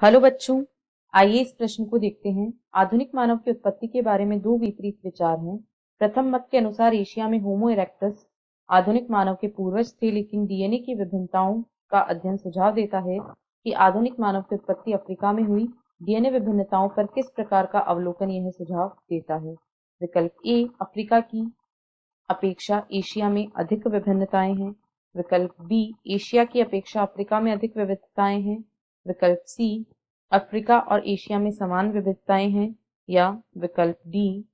Hello बच्चों, आइए इस प्रश्न को देखते हैं। आधुनिक मानव की उत्पत्ति के बारे में दो विपरीत विचार हैं। प्रथम मत के अनुसार एशिया में होमो इरेक्टस आधुनिक मानव के पूर्वज थे, लेकिन डीएनए की विभिन्नताओं का अध्ययन सुझाव देता है कि आधुनिक मानव की उत्पत्ति अफ्रीका में हुई। डीएनए विभिन्नताओं पर किस प्रकार का अवलोकन यह सुझाव देता है? विकल्प ए, अफ्रीका की अपेक्षा एशिया में अधिक विभिन्नताएं हैं। विकल्प बी, एशिया की अपेक्षा अफ्रीका में अधिक विविधताएं हैं। विकल्प सी, अफ्रीका और एशिया में समान विविधताएं हैं। या विकल्प डी,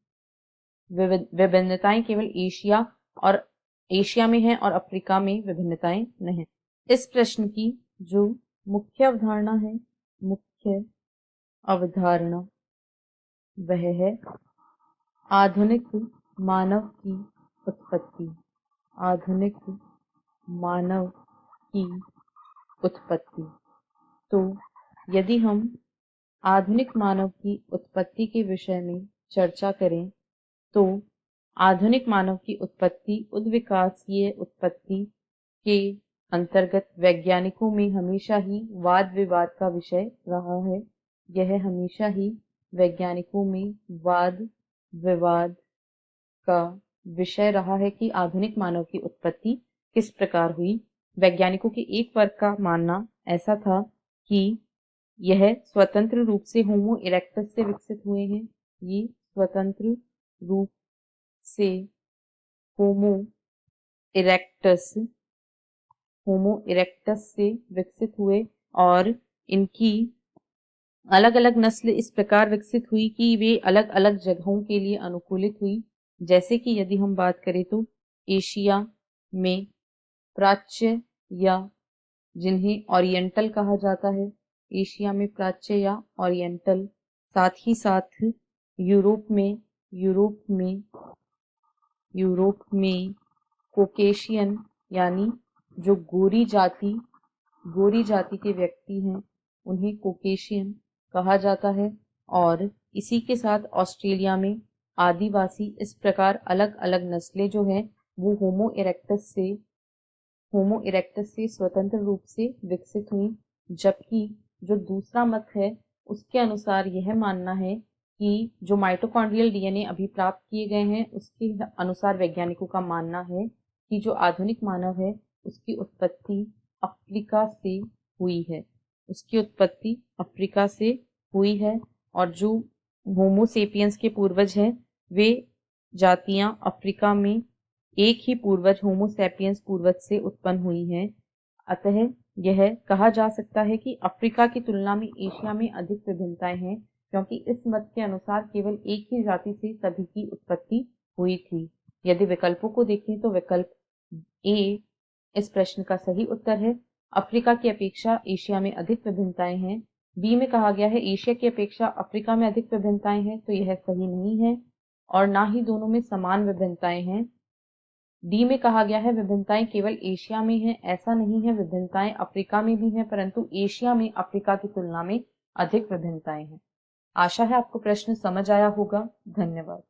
विभिन्नताएं केवल एशिया में हैं और अफ्रीका में विभिन्नताएं नहीं। इस प्रश्न की जो मुख्य अवधारणा वह है आधुनिक मानव की उत्पत्ति। आधुनिक मानव की उत्पत्ति। तो यदि हम आधुनिक मानव की उत्पत्ति के विषय में चर्चा करें तो आधुनिक मानव की उत्पत्ति उद्विकासीय उत्पत्ति के अंतर्गत वैज्ञानिकों में हमेशा ही वाद विवाद का विषय रहा है। यह हमेशा ही वैज्ञानिकों में वाद विवाद का विषय रहा है कि आधुनिक मानव की उत्पत्ति किस प्रकार हुई। वैज्ञानिकों के एक वर्ग का मानना ऐसा था कि यह स्वतंत्र रूप से होमो इरेक्टस से विकसित हुए हैं। ये स्वतंत्र रूप से होमो इरेक्टस से विकसित हुए और इनकी अलग अलग नस्ल इस प्रकार विकसित हुई कि वे अलग अलग जगहों के लिए अनुकूलित हुई। जैसे कि यदि हम बात करें तो एशिया में प्राच्य या जिन्हें ओरिएंटल कहा जाता है, एशिया में प्राच्य या ओरिएंटल, साथ ही साथ यूरोप में कोकेशियन यानी जो गोरी जाति के व्यक्ति हैं उन्हें कोकेशियन कहा जाता है। और इसी के साथ ऑस्ट्रेलिया में आदिवासी, इस प्रकार अलग अलग नस्लें जो हैं वो होमो इरेक्टस से स्वतंत्र रूप से विकसित हुई। जबकि जो दूसरा मत है उसके अनुसार यह मानना है कि जो माइटोकॉन्ड्रियल डीएनए अभी प्राप्त किए गए हैं उसके अनुसार वैज्ञानिकों का मानना है कि जो आधुनिक मानव है उसकी उत्पत्ति अफ्रीका से हुई है। और जो होमो सेपियंस के पूर्वज हैं वे जातियां अफ्रीका में एक ही पूर्वज होमो सेपियंस पूर्वज से उत्पन्न हुई हैं। अतः यह कहा जा सकता है कि अफ्रीका की तुलना में एशिया में अधिक विभिन्नताएं हैं, क्योंकि इस मत के अनुसार केवल एक ही जाति से सभी की उत्पत्ति हुई थी। यदि विकल्पों को देखें तो विकल्प ए इस प्रश्न का सही उत्तर है। अफ्रीका की अपेक्षा एशिया में अधिक विभिन्नताएं हैं। बी में कहा गया है एशिया की अपेक्षा अफ्रीका में अधिक विभिन्नताएं हैं, तो यह सही नहीं है और ना ही दोनों में समान विभिन्नताएं हैं। डी में कहा गया है विभिन्नताएं केवल एशिया में हैं, ऐसा नहीं है, विभिन्नताएं अफ्रीका में भी हैं, परंतु एशिया में अफ्रीका की तुलना में अधिक विभिन्नताएं हैं। आशा है आपको प्रश्न समझ आया होगा। धन्यवाद।